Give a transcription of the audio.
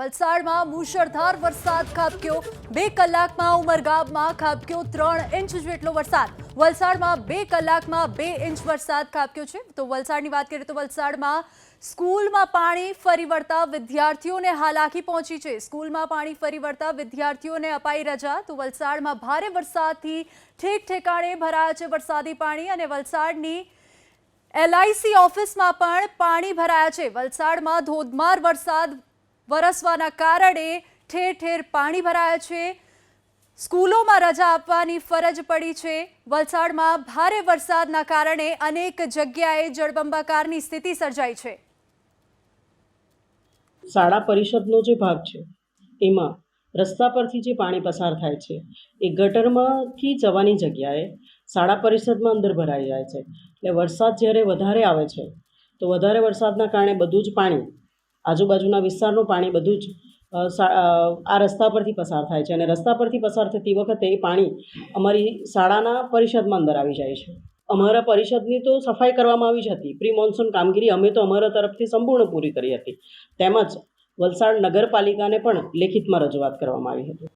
વલસાડમાં મુશળધાર વરસાદ ખાબક્યો 2 કલાકમાં ઉમરગામમાં ખાબક્યો 3 ઇંચ જેટલો વરસાદ। વલસાડમાં 2 કલાકમાં 2 ઇંચ વરસાદ ખાબક્યો છે। તો વલસાડની વાત કરીએ તો વલસાડમાં સ્કૂલમાં પાણી ફરી વળતા વિદ્યાર્થીઓને હાલાકી પહોંચી છે। સ્કૂલમાં પાણી ફરી વળતા વિદ્યાર્થીઓને અપાઈ રજા। તો વલસાડમાં ભારે વરસાદથી ઠેક ઠેકાણે ભરાયા છે વરસાદી પાણી અને વલસાડની LIC ઓફિસમાં પણ પાણી ભરાયા છે। વલસાડમાં ધોધમાર વરસાદ વરસવાના કારણે ઠેર ઠેર પાણી ભરાયા છે। સ્કૂલોમાં રજા આપવાની ફરજ પડી છે। વલસાડમાં ભારે વરસાદના કારણે અનેક જગ્યાએ જળબંબાકારની સ્થિતિ સર્જાઈ છે। શાળા પરિષદનો જે ભાગ છે એમાં રસ્તા પરથી જે પાણી પસાર થાય છે એ ગટરમાંથી જવાની જગ્યાએ શાળા પરિષદમાં અંદર ભરાઈ જાય છે। એટલે વરસાદ જ્યારે વધારે આવે છે તો વધારે વરસાદના કારણે બધું જ પાણી આજુબાજુના વિસ્તારનું પાણી બધું જ આ રસ્તા પરથી પસાર થાય છે અને રસ્તા પરથી પસાર થતી વખતે એ પાણી અમારી શાળાના પરિષદમાં અંદર આવી જાય છે। અમારા પરિષદની તો સફાઈ કરવામાં આવી જ હતી। પ્રી મોન્સૂન કામગીરી અમે તો અમારા તરફથી સંપૂર્ણ પૂરી કરી હતી। તેમજ વલસાડ નગરપાલિકાને પણ લેખિતમાં રજૂઆત કરવામાં આવી હતી।